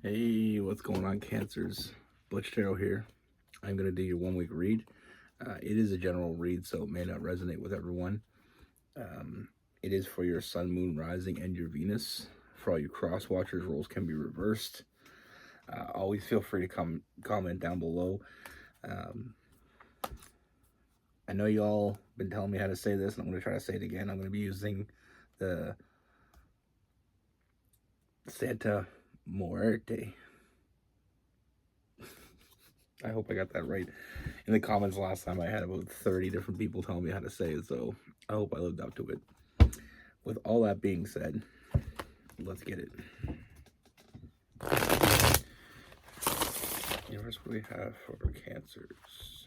Hey, what's going on, Cancers? Butch here. I'm going to do your 1 week read. It is a general read, so it may not resonate with everyone. It is for your Sun, Moon, Rising, and your Venus. For all you cross watchers, roles can be reversed. Always feel free to comment down below. Um, I know y'all been telling me how to say this, and I'm going to try to say it again. I'm going to be using the Santa Muerte. I hope I got that right. In the comments last time, I had about 30 different people telling me how to say it, so I hope I lived up to it. With all that being said, let's get it. Here's what we have for Cancers.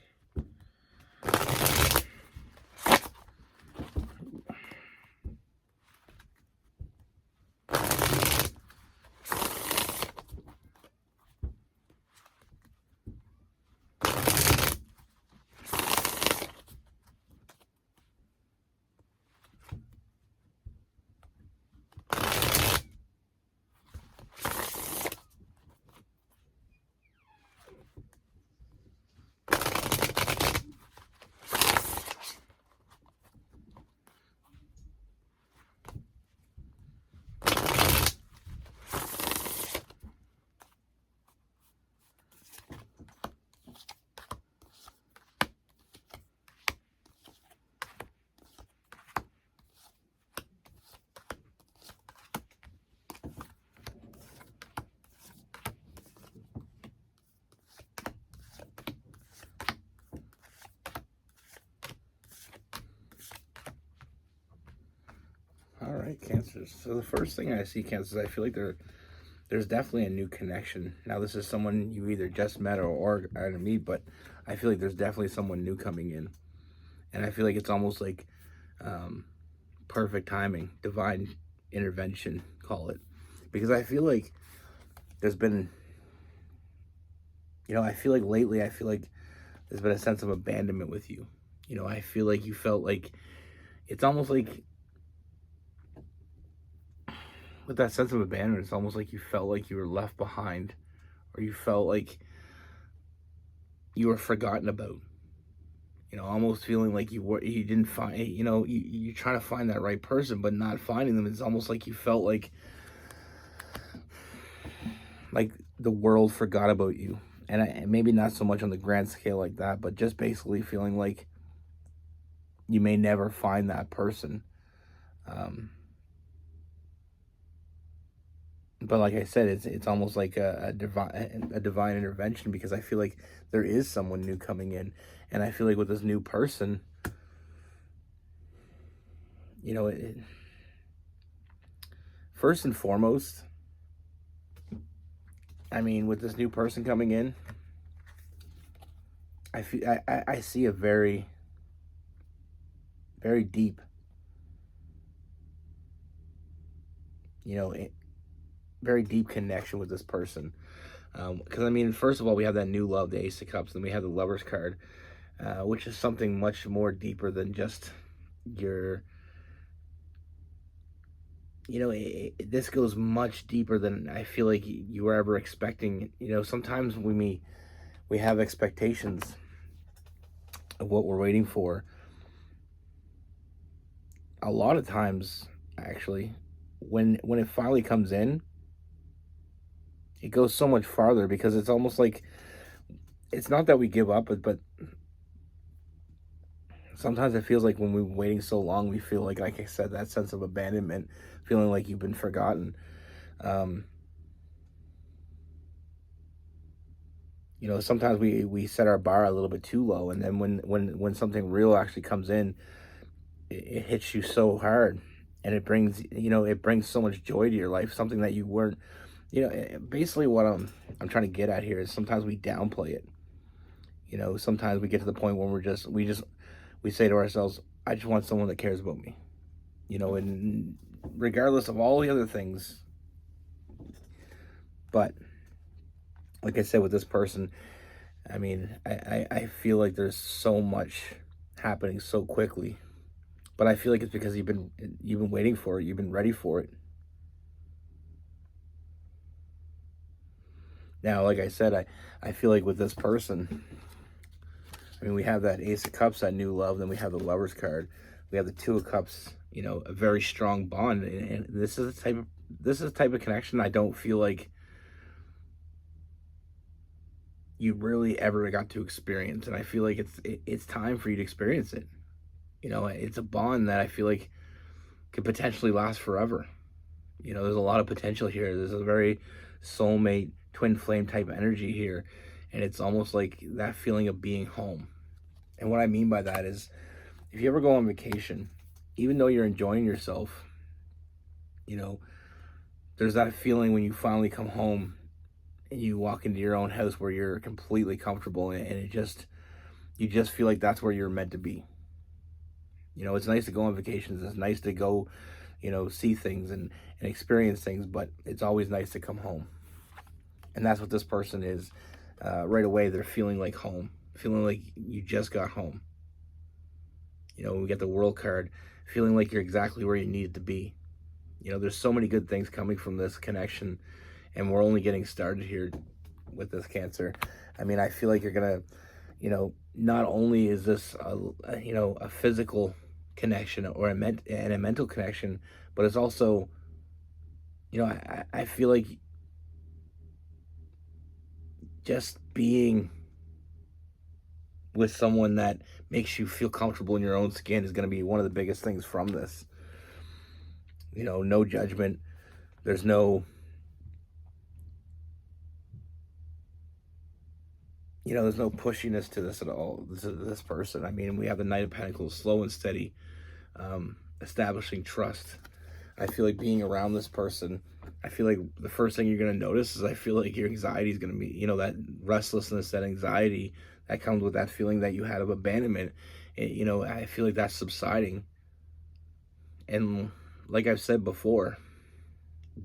All right, Cancers. So the first thing I see, Cancers, I feel like there's definitely a new connection. Now, this is someone you either just met or are to meet, but I feel like there's definitely someone new coming in. And I feel like it's almost like um, perfect timing, divine intervention, call it. Because I feel like there's been, I feel like lately, I feel like there's been a sense of abandonment with you. I feel like you felt like it's almost like with that sense of abandonment, it's almost like you felt like you were left behind, or you felt like you were forgotten about. Almost feeling like you didn't find, you're trying to find that right person, but not finding them. It's almost like you felt like the world forgot about you. And maybe not so much on the grand scale like that, but just basically feeling like you may never find that person. Um, but like I said, it's almost like a divine intervention, because I feel like there is someone new coming in, and I feel like with this new person, first and foremost, I mean, with this new person coming in, I see a very, very deep, you know very deep connection with this person. Because I mean, first of all, we have that new love, the Ace of Cups, and we have the Lovers card, which is something much more deeper than just your. This goes much deeper than I feel like you were ever expecting. Sometimes we have expectations of what we're waiting for. A lot of times, actually, when it finally comes in, it goes so much farther, because it's almost like it's not that we give up, but sometimes it feels like when we're waiting so long, we feel like I said, that sense of abandonment, feeling like you've been forgotten. Um, Sometimes we set our bar a little bit too low, and then when something real actually comes in, it hits you so hard, and it brings so much joy to your life, something that you weren't. Basically what I'm trying to get at here is sometimes we downplay it. Sometimes we get to the point where we say to ourselves, I just want someone that cares about me. And regardless of all the other things, but like I said, with this person, I mean, I feel like there's so much happening so quickly, but I feel like it's because you've been waiting for it, you've been ready for it. Now, like I said, I feel like with this person, I mean, we have that Ace of Cups, that new love, then we have the Lovers card. We have the Two of Cups, you know, a very strong bond. And this is the type of connection I don't feel like you really ever got to experience. And I feel like it's time for you to experience it. You know, it's a bond that I feel like could potentially last forever. You know, there's a lot of potential here. There's a very soulmate, twin flame type energy here. And it's almost like that feeling of being home. And what I mean by that is if you ever go on vacation, even though you're enjoying yourself, you know, there's that feeling when you finally come home and you walk into your own house where you're completely comfortable and you just feel like that's where you're meant to be. You know, it's nice to go on vacations. It's nice to go, you know, see things and experience things, but it's always nice to come home. And that's what this person is. Right away, they're feeling like home, feeling like you just got home. You know, we get the World card, feeling like you're exactly where you needed to be. You know, there's so many good things coming from this connection, and we're only getting started here with this Cancer. I mean, I feel like you're gonna, you know, not only is this you know, a physical connection or a mental connection, but it's also, you know, I feel like just being with someone that makes you feel comfortable in your own skin is going to be one of the biggest things from this. You know, no judgment. There's no, you know, there's no pushiness to this at all. This person. I mean, we have the Knight of Pentacles, slow and steady, establishing trust. I feel like being around this person, I feel like the first thing you're going to notice is I feel like your anxiety is going to be, you know, that restlessness, that anxiety that comes with that feeling that you had of abandonment. You know, I feel like that's subsiding. And like I've said before,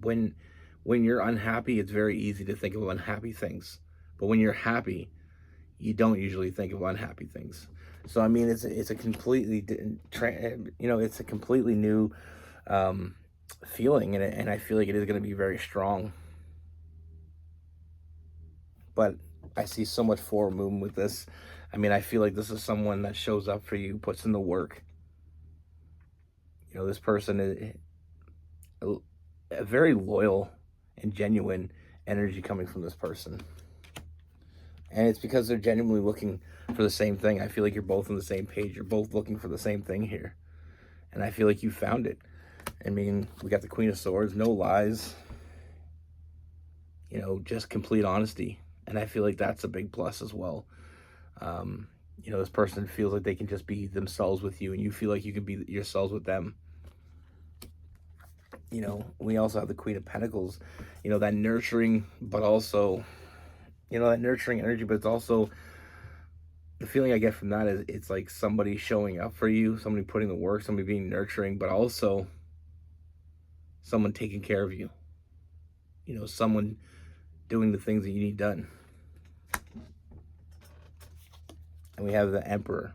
when you're unhappy, it's very easy to think of unhappy things. But when you're happy, you don't usually think of unhappy things. So I mean, it's a completely, you know, it's a completely new feeling, and I feel like it is going to be very strong. But I see so much forward movement with this. I mean, I feel like this is someone that shows up for you, puts in the work. You know, this person is a very loyal and genuine energy coming from this person. And it's because they're genuinely looking for the same thing. I feel like you're both on the same page. You're both looking for the same thing here. And I feel like you found it. I mean, we got the Queen of Swords, no lies, you know, just complete honesty. And I feel like that's a big plus as well. You know, this person feels like they can just be themselves with you, and you feel like you can be yourselves with them. You know, we also have the Queen of Pentacles, you know, that nurturing, but also, you know, that nurturing energy, but it's also the feeling I get from that is it's like somebody showing up for you, somebody putting the work, somebody being nurturing, but also someone taking care of you. You know, someone doing the things that you need done. And we have the Emperor,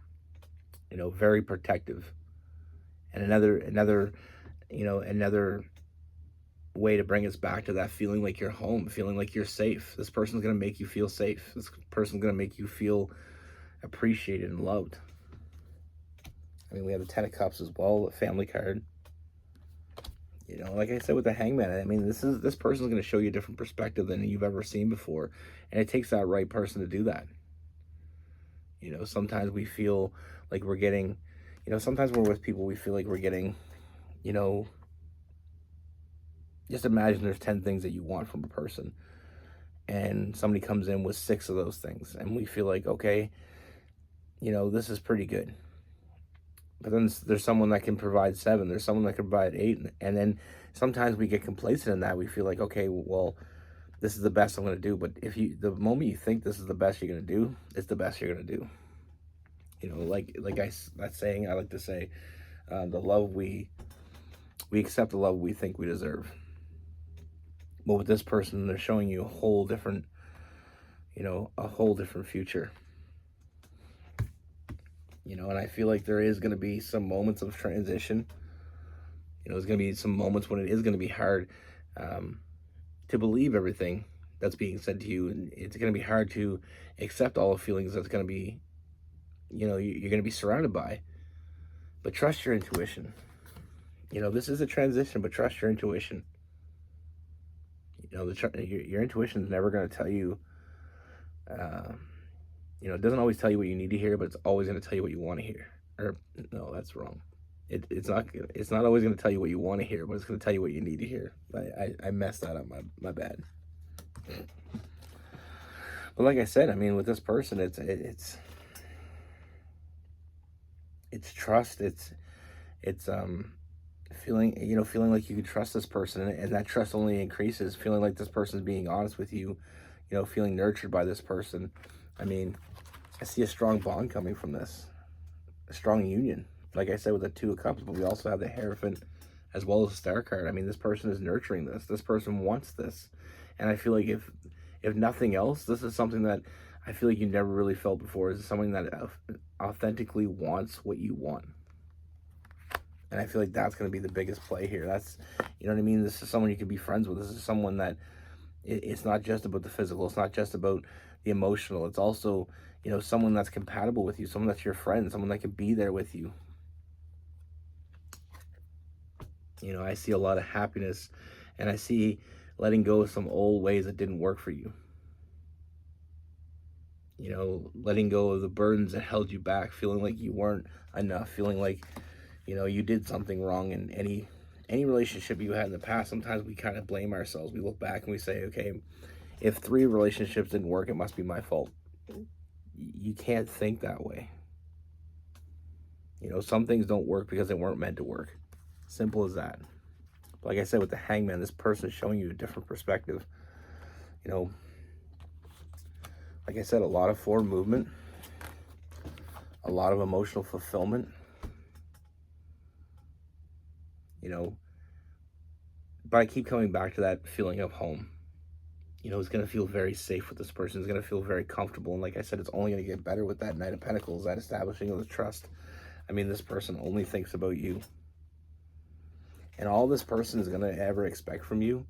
you know, very protective. And another, you know, another way to bring us back to that feeling like you're home, feeling like you're safe. This person's going to make you feel safe. This person's going to make you feel appreciated and loved. I mean, we have the Ten of Cups as well, the family card. You know, like I said with the Hangman, I mean, this person's going to show you a different perspective than you've ever seen before, and it takes that right person to do that. You know, sometimes we feel like we're getting, you know, sometimes we're with people we feel like we're getting, you know, just imagine there's 10 things that you want from a person, and somebody comes in with 6 of those things, and we feel like, okay, you know, this is pretty good. But then there's someone that can provide 7. There's someone that can provide 8. And then sometimes we get complacent in that. We feel like, okay, well, this is the best I'm going to do. But the moment you think this is the best you're going to do, it's the best you're going to do. You know, that saying I like to say, the love we accept the love we think we deserve. But with this person, they're showing you a whole different, you know, a whole different future. You know, and I feel like there is going to be some moments of transition. You know, there's going to be some moments when it is going to be hard to believe everything that's being said to you, and it's going to be hard to accept all the feelings that's going to be, you're going to be surrounded by. But trust your intuition. This is a transition, but trust your intuition. Your intuition is never going to tell you. Uh, it doesn't always tell you what you need to hear, but it's always going to tell you what you want to hear. Or no, that's wrong. It's not. It's not always going to tell you what you want to hear, but it's going to tell you what you need to hear. I messed that up. My bad. But like I said, I mean, with this person, it's trust. It's feeling like you can trust this person, and that trust only increases. Feeling like this person's being honest with you, feeling nurtured by this person. I mean, I see a strong bond coming from this, a strong union. Like I said, with the Two of Cups, but we also have the Hierophant as well as the Star card. I mean, this person is nurturing this. This person wants this, and I feel like if nothing else, this is something that I feel like you never really felt before. Is something that authentically wants what you want. And I feel like that's going to be the biggest play here. That's, you know what I mean? This is someone you can be friends with. This is someone that it's not just about the physical. It's not just about the emotional. It's also, someone that's compatible with you, someone that's your friend, someone that can be there with you. I see a lot of happiness, and I see letting go of some old ways that didn't work for you. Letting go of the burdens that held you back, feeling like you weren't enough, feeling like, you did something wrong in any relationship you had in the past. Sometimes we kind of blame ourselves. We look back and we say, okay, if 3 relationships didn't work, it must be my fault. You can't think that way. Some things don't work because they weren't meant to work. Simple as that. But like I said, with the Hangman, this person is showing you a different perspective. Like I said, a lot of forward movement, a lot of emotional fulfillment. But I keep coming back to that feeling of home. It's going to feel very safe with this person. It's going to feel very comfortable. And like I said, it's only going to get better with that Knight of Pentacles, that establishing of the trust. I mean, this person only thinks about you. And all this person is going to ever expect from you,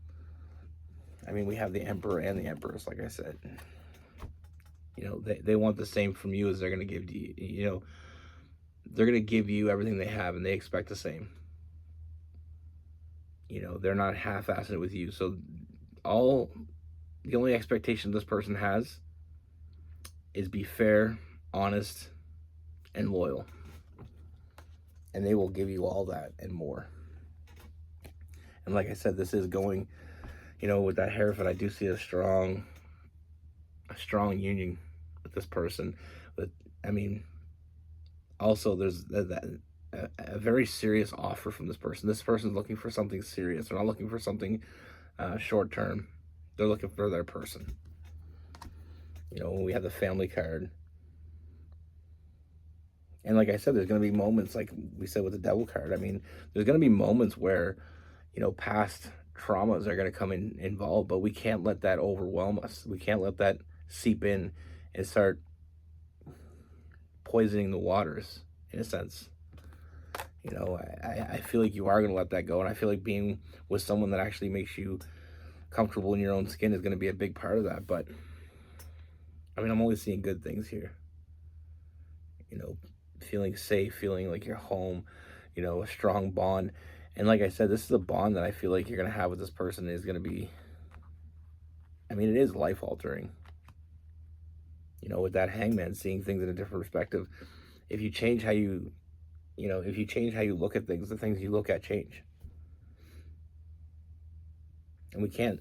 I mean, we have the Emperor and the Empress, like I said. They want the same from you as they're going to give to you. They're going to give you everything they have, and they expect the same. They're not half-assing it with you. So the only expectation this person has is be fair, honest, and loyal. And they will give you all that and more. And like I said, this is going, with that Hierophant, I do see a strong union with this person. But I mean, also there's a very serious offer from this person. This person's looking for something serious. They're not looking for something short term. They're looking for their person. We have the Family card. And like I said, there's going to be moments, like we said with the Devil card. I mean, there's going to be moments where, past traumas are going to come involved, but we can't let that overwhelm us. We can't let that seep in and start poisoning the waters, in a sense. I feel like you are going to let that go, and I feel like being with someone that actually makes you comfortable in your own skin is going to be a big part of that. But I mean, I'm only seeing good things here. Feeling safe, feeling like you're home, a strong bond. And like I said, this is a bond that I feel like you're going to have with this person is going to be, I mean, it is life altering. With that Hangman, seeing things in a different perspective. If you change how you look at things, the things you look at change. And we can't,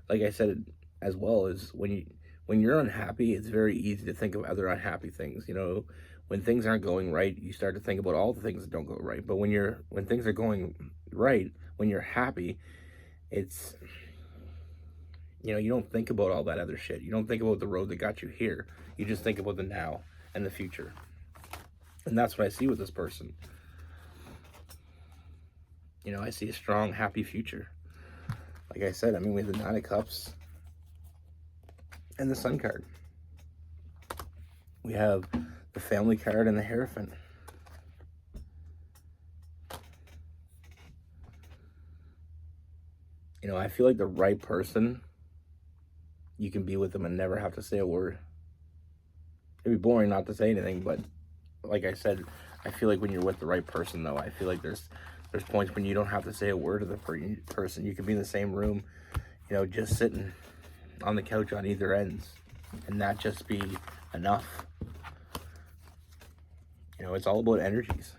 like I said as well, is when you're unhappy, it's very easy to think of other unhappy things. When things aren't going right, you start to think about all the things that don't go right. But when things are going right, when you're happy, it's, you don't think about all that other shit. You don't think about the road that got you here. You just think about the now and the future. And that's what I see with this person. I see a strong, happy future. Like I said, I mean, we have the Nine of Cups and the Sun card. We have the Family card and the Hierophant. I feel like the right person you can be with them and never have to say a word. It'd be boring not to say anything, but like I said, I feel like when you're with the right person, though, I feel like there's points when you don't have to say a word to the person. You can be in the same room, just sitting on the couch on either ends, and that just be enough. It's all about energies.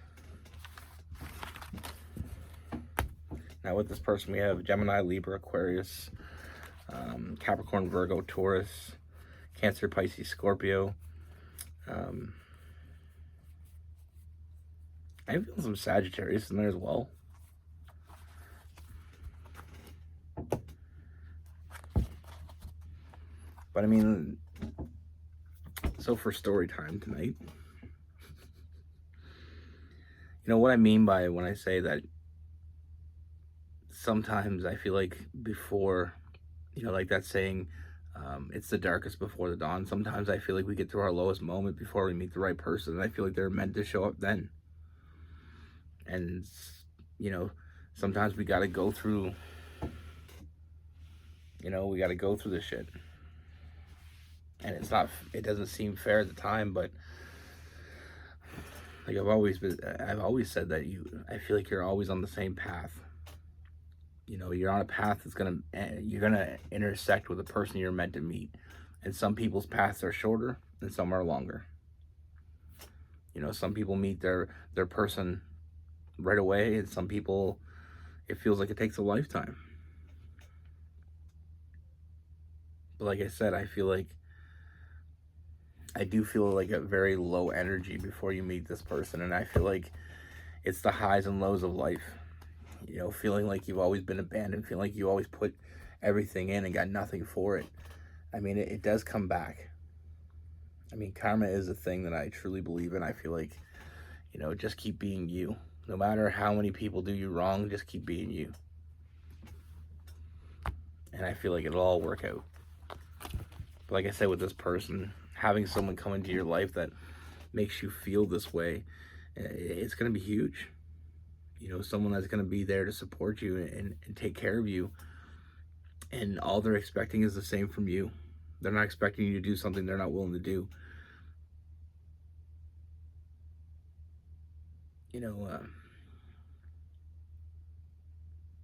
Now with this person, we have Gemini, Libra, Aquarius, Capricorn, Virgo, Taurus, Cancer, Pisces, Scorpio. I feel some Sagittarius in there as well. But I mean, so for story time tonight, what I mean by when I say that sometimes I feel like before, like that saying, it's the darkest before the dawn. Sometimes I feel like we get to our lowest moment before we meet the right person. And I feel like they're meant to show up then. And, sometimes we got to go through, we got to go through this shit. And it doesn't seem fair at the time, but like I've always said that I feel like you're always on the same path. You're on a path you're gonna intersect with a person you're meant to meet. And some people's paths are shorter and some are longer. Some people meet their person right away, and some people, it feels like it takes a lifetime. But like I said, I do feel like a very low energy before you meet this person. And I feel like it's the highs and lows of life. Feeling like you've always been abandoned, feeling like you always put everything in and got nothing for it. I mean, it does come back. I mean, karma is a thing that I truly believe in. I feel like, just keep being you. No matter how many people do you wrong, just keep being you. And I feel like it'll all work out. But like I said, with this person, having someone come into your life that makes you feel this way, it's going to be huge. Someone that's going to be there to support you and take care of you. And all they're expecting is the same from you. They're not expecting you to do something they're not willing to do.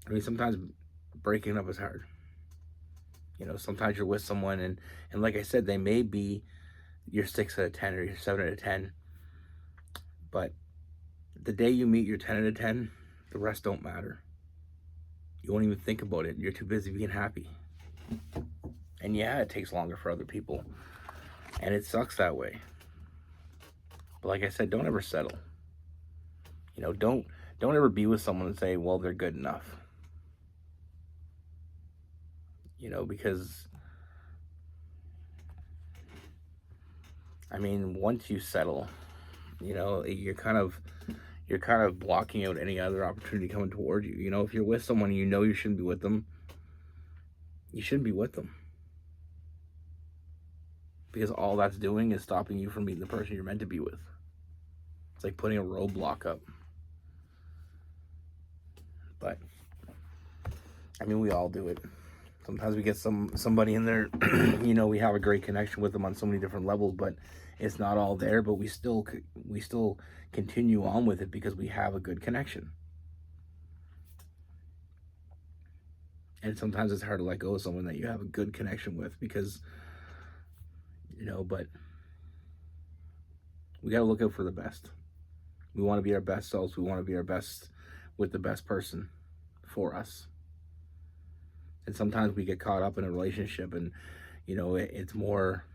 I mean, sometimes breaking up is hard. Sometimes you're with someone and like I said, they may be your 6 out of 10 or your 7 out of 10. But the day you meet your 10 out of 10, the rest don't matter. You won't even think about it. You're too busy being happy. And yeah, it takes longer for other people. And it sucks that way. But like I said, don't ever settle. Don't ever be with someone and say, well, they're good enough. Because I mean, once you settle, you're kind of blocking out any other opportunity coming toward you. If you're with someone you shouldn't be with them, you shouldn't be with them. Because all that's doing is stopping you from meeting the person you're meant to be with. It's like putting a roadblock up. But I mean, we all do it. Sometimes we get somebody in there, we have a great connection with them on so many different levels, but it's not all there. But we still continue on with it because we have a good connection. And sometimes it's hard to let go of someone that you have a good connection with because, but we got to look out for the best. We want to be our best selves. We want to be our best with the best person for us. And sometimes we get caught up in a relationship and, it's more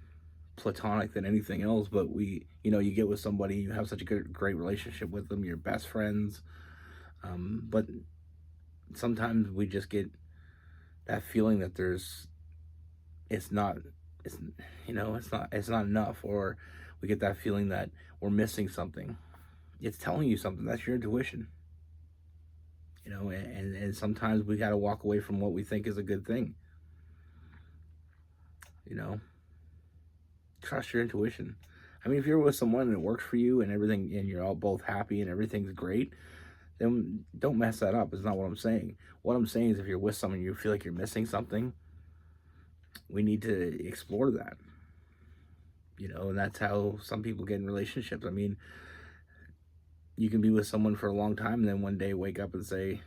platonic than anything else. But you get with somebody, you have such a great relationship with them, you're best friends. But sometimes we just get that feeling that it's not enough, or we get that feeling that we're missing something. It's telling you something. That's your intuition. And sometimes we got to walk away from what we think is a good thing. Trust your intuition. I mean, if you're with someone and it works for you and everything, and you're all both happy and everything's great, then don't mess that up. It's not what I'm saying. What I'm saying is if you're with someone and you feel like you're missing something, we need to explore that, and that's how some people get in relationships. I mean, you can be with someone for a long time and then one day wake up and say,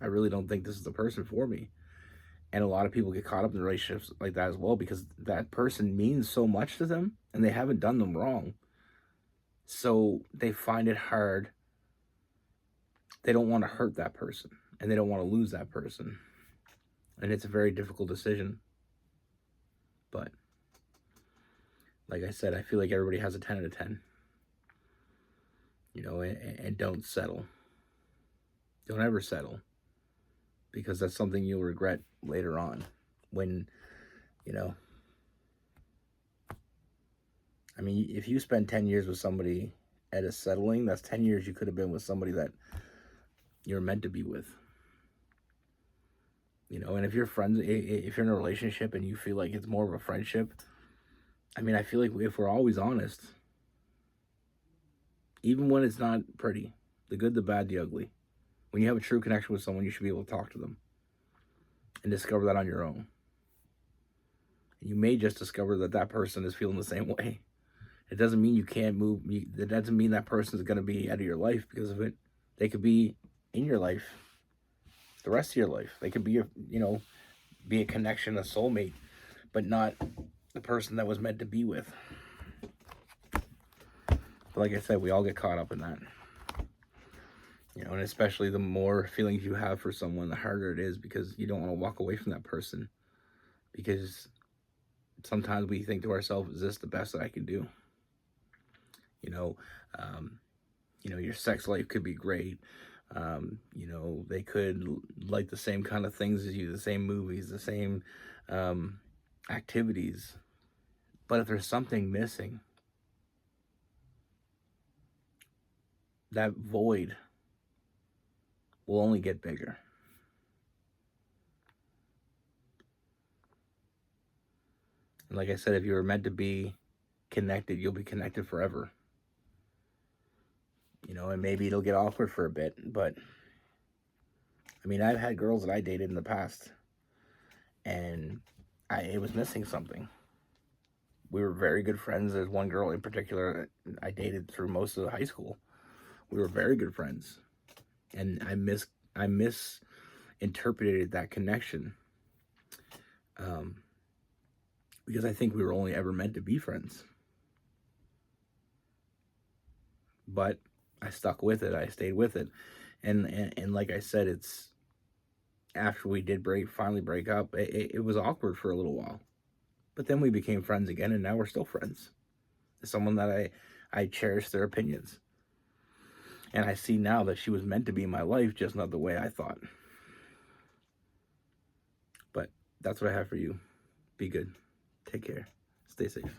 I really don't think this is the person for me. And a lot of people get caught up in relationships like that as well, because that person means so much to them and they haven't done them wrong. So they find it hard. They don't want to hurt that person and they don't want to lose that person. And it's a very difficult decision. But like I said, I feel like everybody has a 10 out of 10. And don't settle. Don't ever settle, because that's something you'll regret later on when, I mean, if you spend 10 years with somebody at a settling, that's 10 years you could have been with somebody that you're meant to be with. And if you're friends, if you're in a relationship and you feel like it's more of a friendship, I mean, I feel like if we're always honest, even when it's not pretty, the good, the bad, the ugly, when you have a true connection with someone, you should be able to talk to them and discover that on your own. And you may just discover that that person is feeling the same way. It doesn't mean you can't move. It doesn't mean that person is going to be out of your life because of it. They could be in your life the rest of your life. They could be be a connection, a soulmate, but not the person that was meant to be with. But like I said, we all get caught up in that. And especially the more feelings you have for someone, the harder it is, because you don't want to walk away from that person. Because sometimes we think to ourselves, is this the best that I can do? Your sex life could be great. They could like the same kind of things as you, the same movies, the same activities. But if there's something missing, that void will only get bigger. And like I said, if you were meant to be connected, you'll be connected forever. And maybe it'll get awkward for a bit, but I mean, I've had girls that I dated in the past, and it was missing something. We were very good friends. There's one girl in particular I dated through most of high school. We were very good friends, and I misinterpreted that connection, because I think we were only ever meant to be friends. But I stuck with it. I stayed with it, and like I said, it's after we did finally break up. It was awkward for a little while, but then we became friends again, and now we're still friends. Someone that I cherish their opinions, and I see now that she was meant to be in my life, just not the way I thought. But that's what I have for you. Be good. Take care. Stay safe.